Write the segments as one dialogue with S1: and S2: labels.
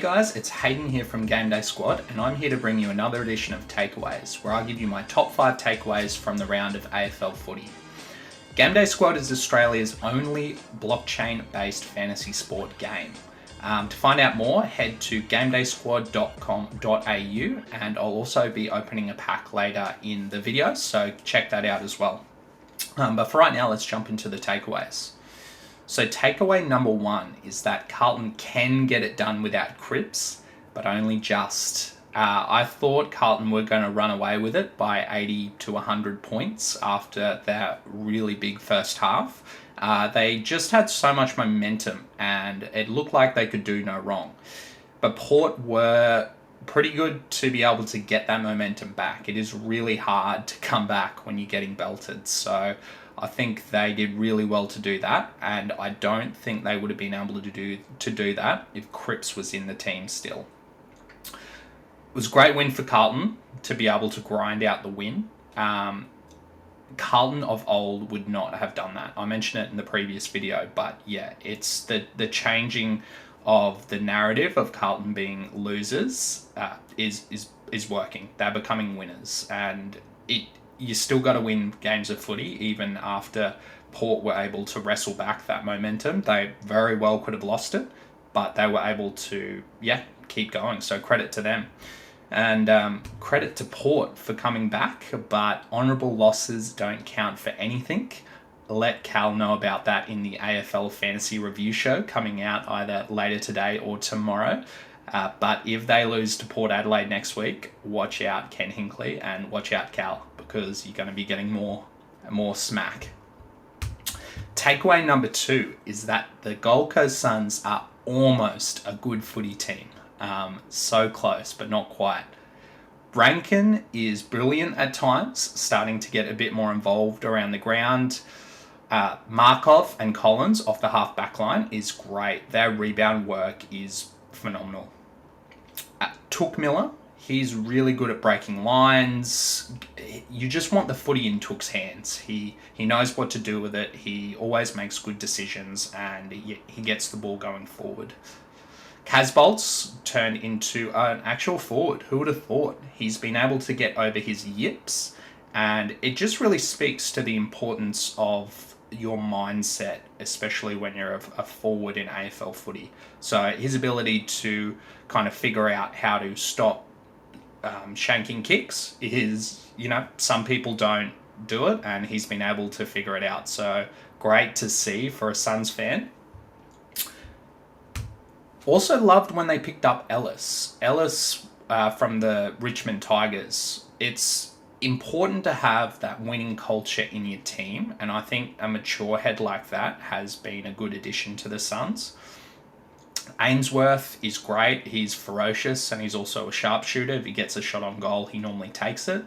S1: guys, it's Hayden here from GameDay Squad, and I'm here to bring you another edition of Takeaways, where I give you my top 5 takeaways from the round of AFL Footy. GameDay Squad is Australia's only blockchain-based fantasy sport game. To find out more, head to GameDaySquad.com.au, and I'll also be opening a pack later in the video, so check that out as well. But for right now, let's jump into the takeaways. So takeaway number 1 is that Carlton can get it done without CRIPPS, but only just. I thought Carlton were going to run away with it by 80 to 100 points after their really big first half. They just had so much momentum and it looked like they could do no wrong. But Port were pretty good to be able to get that momentum back. It is really hard to come back when you're getting belted. So I think they did really well to do that, and I don't think they would have been able to do that if CRIPPS was in the team still. It was a great win for Carlton to be able to grind out the win. Carlton of old would not have done that. I mentioned it in the previous video, but yeah, it's the changing of the narrative of Carlton being losers is working. They're becoming winners, and you still got to win games of footy even after Port were able to wrestle back that momentum. They very well could have lost it, but they were able to, keep going. So credit to them. And credit to Port for coming back, but honourable losses don't count for anything. Let Cal know about that in the AFL Fantasy Review show coming out either later today or tomorrow. But if they lose to Port Adelaide next week, watch out Ken Hinkley and watch out Cal, because you're going to be getting more smack. Takeaway number 2 is that the Gold Coast Suns are almost a good footy team. So close, but not quite. Rankin is brilliant at times, starting to get a bit more involved around the ground. Markov and Collins off the half back line is great. Their rebound work is phenomenal. Took Miller, he's really good at breaking lines. You just want the footy in Took's hands. He knows what to do with it. He always makes good decisions, and he gets the ball going forward. Casbolt's turned into an actual forward. Who would have thought? He's been able to get over his yips, and it just really speaks to the importance of your mindset, especially when you're a forward in AFL footy. So his ability to kind of figure out how to stop shanking kicks is, some people don't do it, and he's been able to figure it out. So great to see for a Suns fan. Also loved when they picked up Ellis. Ellis from the Richmond Tigers. It's important to have that winning culture in your team, and I think a mature head like that has been a good addition to the Suns. Ainsworth is great. He's ferocious, and he's also a sharpshooter. If he gets a shot on goal, he normally takes it.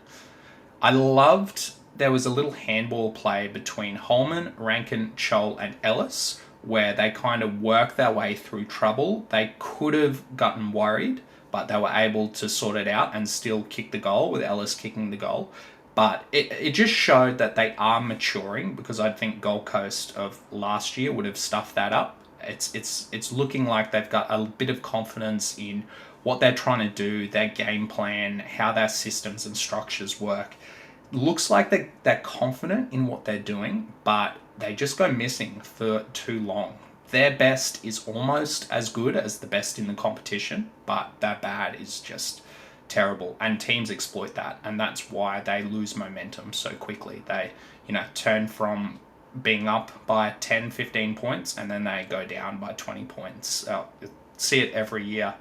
S1: I loved there was a little handball play between Holman, Rankin, Chol, and Ellis, where they kind of worked their way through trouble. They could have gotten worried, but they were able to sort it out and still kick the goal, with Ellis kicking the goal. But it just showed that they are maturing, because I think Gold Coast of last year would have stuffed that up. It's looking like they've got a bit of confidence in what they're trying to do, their game plan, how their systems and structures work. Looks like they're confident in what they're doing, but they just go missing for too long. Their best is almost as good as the best in the competition, but their bad is just terrible, and teams exploit that, and that's why they lose momentum so quickly. They, turn from being up by 10, 15 points, and then they go down by 20 points. See it every year.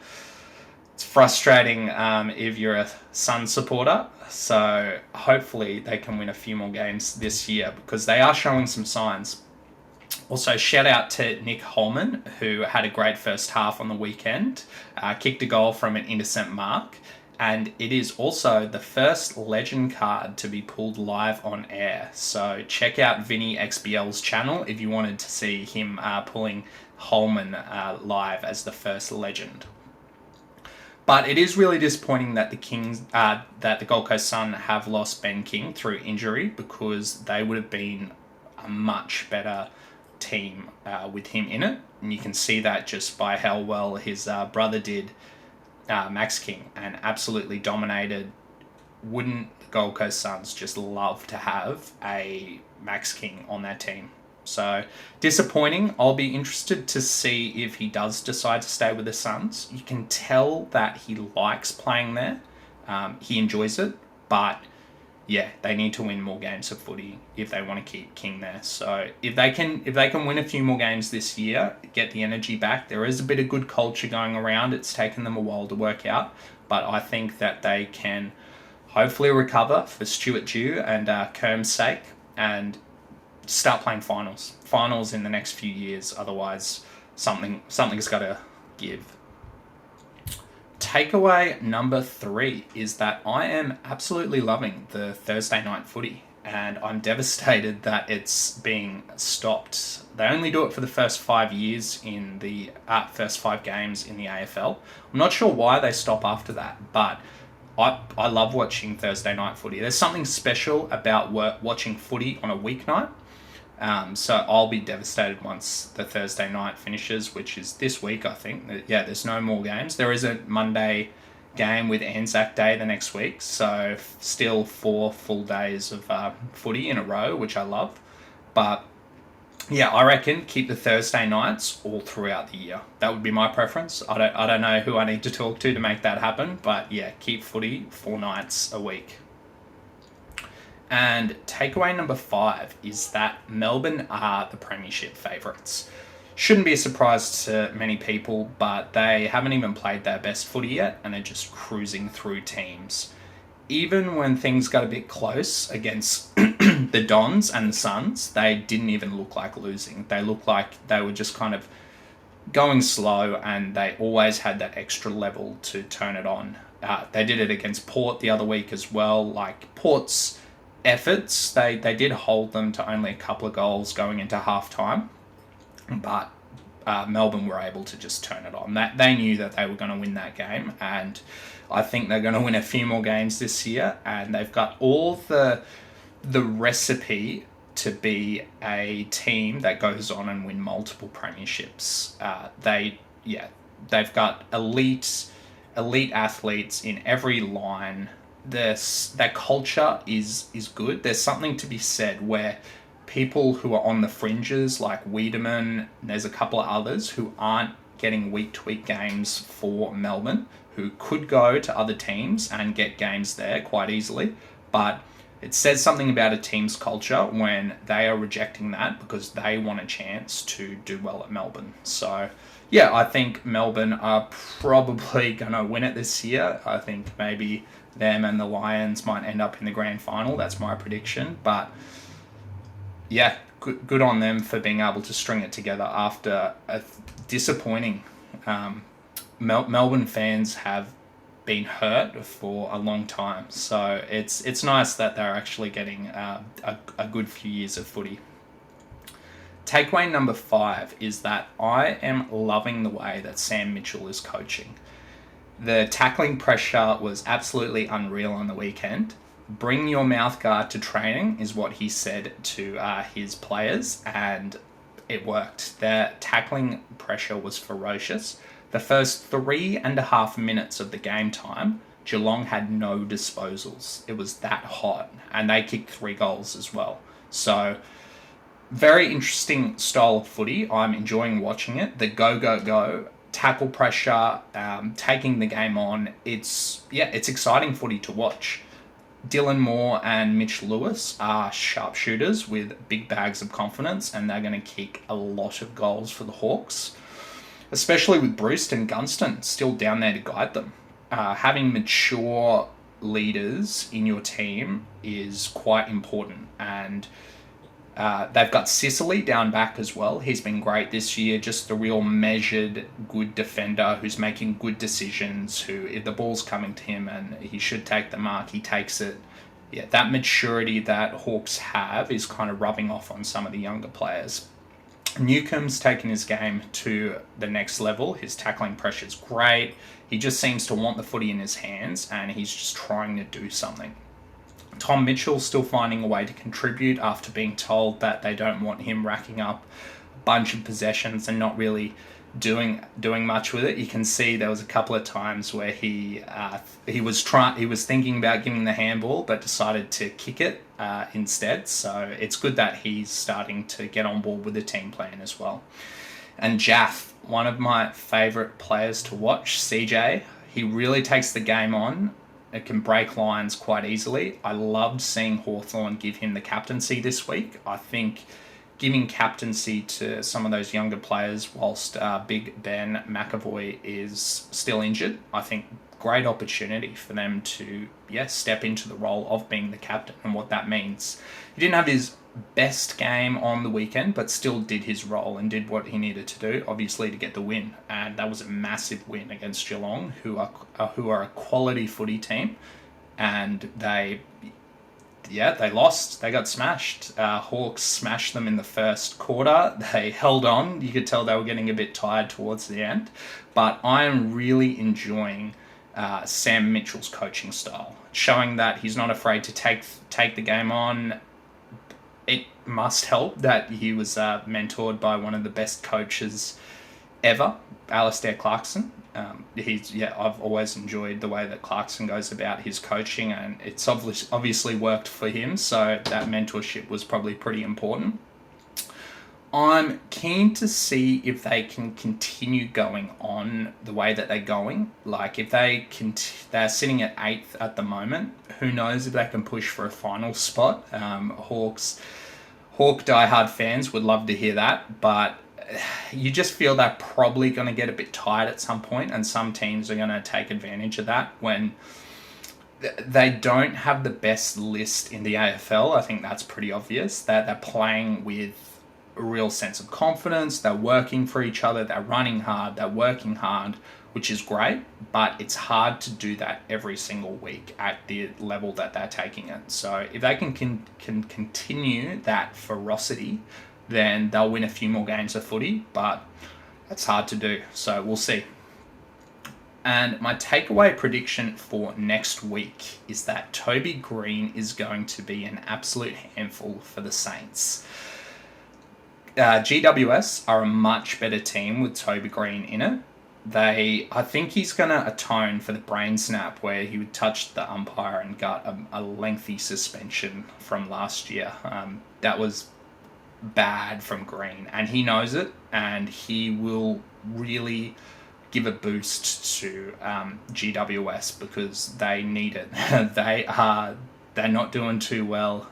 S1: It's frustrating if you're a Suns supporter, so hopefully they can win a few more games this year, because they are showing some signs. Also, shout out to Nick Holman, who had a great first half on the weekend, kicked a goal from an innocent mark, and it is also the first legend card to be pulled live on air. So check out Vinny XBL's channel if you wanted to see him pulling Holman live as the first legend. But it is really disappointing that the Gold Coast Sun have lost Ben King through injury, because they would have been a much better team with him in it. And you can see that just by how well his brother did, Max King, and absolutely dominated. Wouldn't the Gold Coast Suns just love to have a Max King on their team? So disappointing. I'll be interested to see if he does decide to stay with the Suns. You can tell that he likes playing there. He enjoys it, but yeah, they need to win more games of footy if they want to keep King there. So if they can win a few more games this year, get the energy back. There is a bit of good culture going around. It's taken them a while to work out, but I think that they can hopefully recover for Stuart Dew and Kerm's sake, and start playing finals in the next few years. Otherwise, something's got to give. Takeaway number 3 is that I am absolutely loving the Thursday night footy, and I'm devastated that it's being stopped. They only do it for the first 5 years in the first 5 games in the AFL. I'm not sure why they stop after that, but I love watching Thursday night footy. There's something special about watching footy on a weeknight. So I'll be devastated once the Thursday night finishes, which is this week, I think. Yeah, there's no more games. There is a Monday game with Anzac Day the next week, so still 4 full days of footy in a row, which I love. But yeah, I reckon keep the Thursday nights all throughout the year. That would be my preference. I don't know who I need to talk to make that happen, but yeah, keep footy 4 nights a week. And takeaway number 5 is that Melbourne are the premiership favourites. Shouldn't be a surprise to many people, but they haven't even played their best footy yet, and they're just cruising through teams. Even when things got a bit close against the Dons and the Suns, they didn't even look like losing. They looked like they were just kind of going slow, and they always had that extra level to turn it on. They did it against Port the other week as well. Like, Port's efforts, they did hold them to only a couple of goals going into halftime, but Melbourne were able to just turn it on. They knew that they were going to win that game, and I think they're going to win a few more games this year, and they've got all the recipe to be a team that goes on and win multiple premierships. They've got elite athletes in every line. That culture is good. There's something to be said where people who are on the fringes, like Wiedemann, there's a couple of others who aren't getting week-to-week games for Melbourne, who could go to other teams and get games there quite easily. But it says something about a team's culture when they are rejecting that because they want a chance to do well at Melbourne. So yeah, I think Melbourne are probably going to win it this year. I think maybe them and the Lions might end up in the grand final. That's my prediction. But yeah, good on them for being able to string it together after a disappointing. Melbourne fans have been hurt for a long time, so it's nice that they're actually getting a good few years of footy. Takeaway number 5 is that I am loving the way that Sam Mitchell is coaching. The tackling pressure was absolutely unreal on the weekend. Bring your mouthguard to training is what he said to his players, and it worked. The tackling pressure was ferocious. The first 3.5 minutes of the game time, Geelong had no disposals. It was that hot, and they kicked 3 goals as well. So, very interesting style of footy. I'm enjoying watching it. The go, tackle pressure, taking the game on. It's exciting footy to watch. Dylan Moore and Mitch Lewis are sharpshooters with big bags of confidence, and they're going to kick a lot of goals for the Hawks, especially with Bruce and Gunston still down there to guide them. Having mature leaders in your team is quite important, and they've got Sicily down back as well. He's been great this year, just a real measured, good defender who's making good decisions, who, if the ball's coming to him and he should take the mark, he takes it. Yeah, that maturity that Hawks have is kind of rubbing off on some of the younger players. Newcomb's taken his game to the next level. His tackling pressure's great. He just seems to want the footy in his hands, and he's just trying to do something. Tom Mitchell's still finding a way to contribute after being told that they don't want him racking up bunch of possessions and not really doing much with it. You can see there was a couple of times where he was thinking about giving the handball but decided to kick it instead. So it's good that he's starting to get on board with the team plan as well. And Jaff, one of my favourite players to watch, CJ, he really takes the game on. It can break lines quite easily. I loved seeing Hawthorn give him the captaincy this week. I think giving captaincy to some of those younger players whilst Big Ben McAvoy is still injured, I think great opportunity for them to step into the role of being the captain and what that means. He didn't have his best game on the weekend, but still did his role and did what he needed to do, obviously, to get the win. And that was a massive win against Geelong, who are a quality footy team, and they lost. They got smashed. Hawks smashed them in the first quarter. They held on. You could tell they were getting a bit tired towards the end. But I am really enjoying Sam Mitchell's coaching style, showing that he's not afraid to take the game on. It must help that he was mentored by one of the best coaches ever, Alistair Clarkson. I've always enjoyed the way that Clarkson goes about his coaching, and it's obviously worked for him, so that mentorship was probably pretty important. I'm keen to see if they can continue going on the way that they're going. Like, if they're sitting at 8th at the moment, who knows if they can push for a final spot. Hawk diehard fans would love to hear that, but you just feel they're probably going to get a bit tired at some point, and some teams are going to take advantage of that when they don't have the best list in the AFL. I think that's pretty obvious, that they're playing with a real sense of confidence, they're working for each other, they're running hard, they're working hard, which is great, but it's hard to do that every single week at the level that they're taking it. So if they can continue that ferocity, then they'll win a few more games of footy, but that's hard to do, so we'll see. And my takeaway prediction for next week is that Toby Green is going to be an absolute handful for the Saints. GWS are a much better team with Toby Green in it. I think he's going to atone for the brain snap where he touched the umpire and got a lengthy suspension from last year. That was bad from Green, and he knows it, and he will really give a boost to GWS because they need it. They're not doing too well.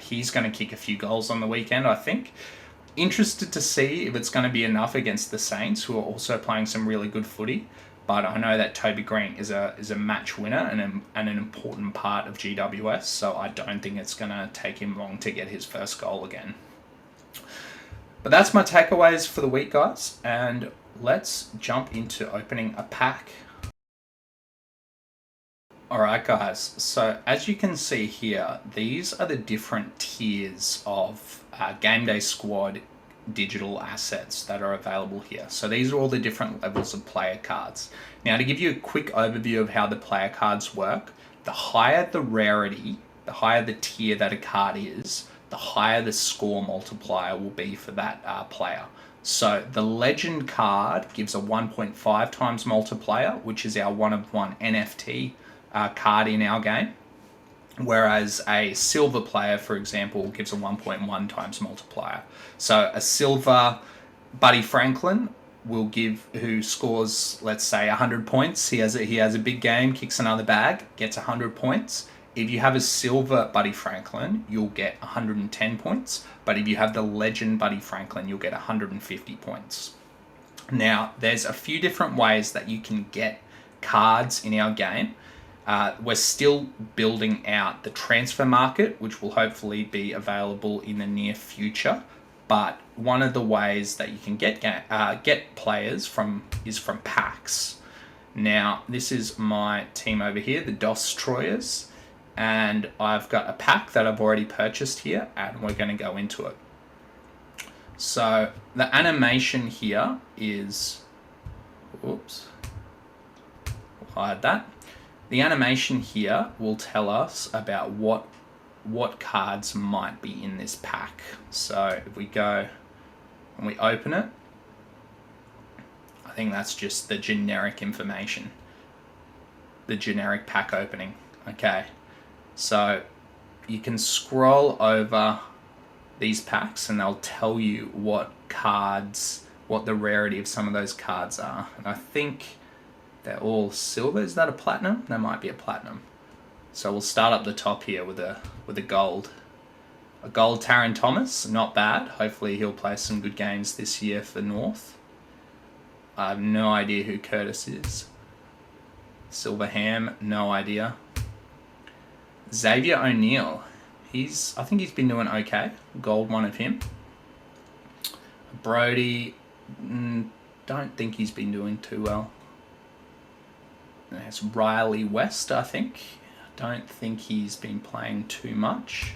S1: He's going to kick a few goals on the weekend, I think. Interested to see if it's going to be enough against the Saints, who are also playing some really good footy. But I know that Toby Green is a match winner and an important part of GWS, so I don't think it's going to take him long to get his first goal again. But that's my takeaways for the week, guys, and let's jump into opening a pack. Alright guys, so as you can see here, these are the different tiers of GameDay Squad digital assets that are available here. So these are all the different levels of player cards. Now, to give you a quick overview of how the player cards work, the higher the rarity, the higher the tier that a card is, the higher the score multiplier will be for that player. So the legend card gives a 1.5 times multiplier, which is our one-of-one NFT card in our game. Whereas a silver player, for example, gives a 1.1 times multiplier. So a silver Buddy Franklin who scores, let's say, 100 points. He has a big game, kicks another bag, gets 100 points. If you have a silver Buddy Franklin, you'll get 110 points. But if you have the legend Buddy Franklin, you'll get 150 points. Now, there's a few different ways that you can get cards in our game. We're still building out the transfer market, which will hopefully be available in the near future. But one of the ways that you can get players is from packs. Now, this is my team over here, the Destroyers, and I've got a pack that I've already purchased here, and we're going to go into it. So the animation here is, oops, we'll hide that. The animation here will tell us about what cards might be in this pack. So if we go and we open it, I think that's just the generic information. The generic pack opening. Okay, so you can scroll over these packs and they'll tell you what cards, what the rarity of some of those cards are. And I think they're all silver. Is that a platinum? That might be a platinum. So we'll start up the top here with a gold. A gold Taron Thomas, not bad. Hopefully he'll play some good games this year for North. I have no idea who Curtis is. Silver Ham, no idea. Xavier O'Neill, I think he's been doing okay. Gold one of him. Brody, don't think he's been doing too well. There's Riley West, I think. Don't think he's been playing too much.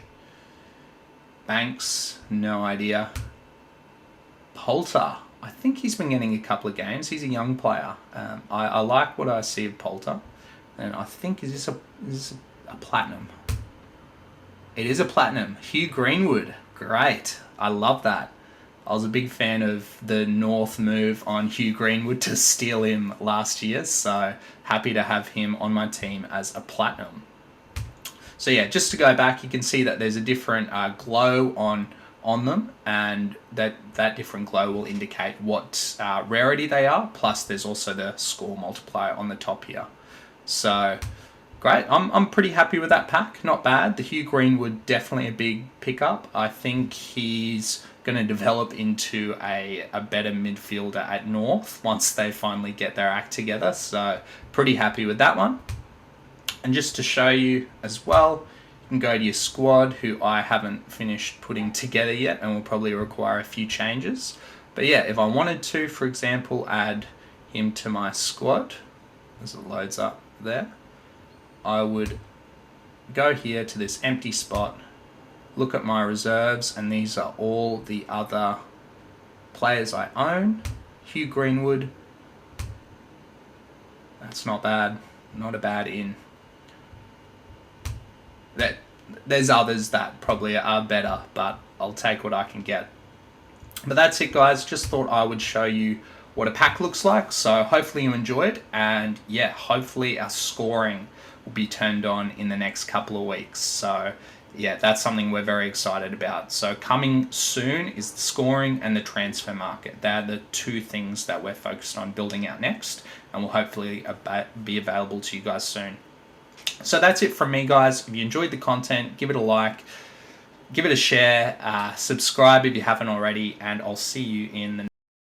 S1: Banks, no idea. Poulter, I think he's been getting a couple of games. He's a young player. I like what I see of Poulter. And I think, is this a platinum? It is a platinum. Hugh Greenwood, great. I love that. I was a big fan of the North move on Hugh Greenwood to steal him last year. So happy to have him on my team as a platinum. So yeah, just to go back, you can see that there's a different glow on them, and that different glow will indicate what rarity they are. Plus, there's also the score multiplier on the top here. So great. I'm pretty happy with that pack. Not bad. The Hugh Greenwood, definitely a big pickup. I think he's going to develop into a better midfielder at North once they finally get their act together. So pretty happy with that one. And just to show you as well, you can go to your squad, who I haven't finished putting together yet and will probably require a few changes. But yeah, if I wanted to, for example, add him to my squad, as it loads up there, I would go here to this empty spot, look at my reserves, and these are all the other players I own. Hugh Greenwood, that's not bad, not a bad in. There's others that probably are better, but I'll take what I can get. But that's it, guys. Just thought I would show you what a pack looks like. So hopefully you enjoyed, and yeah, hopefully our scoring will be turned on in the next couple of weeks. So yeah, that's something we're very excited about. So coming soon is the scoring and the transfer market. They're the two things that we're focused on building out next, and will hopefully be available to you guys soon. So that's it from me, guys. If you enjoyed the content, give it a like, give it a share, subscribe if you haven't already, and I'll see you in the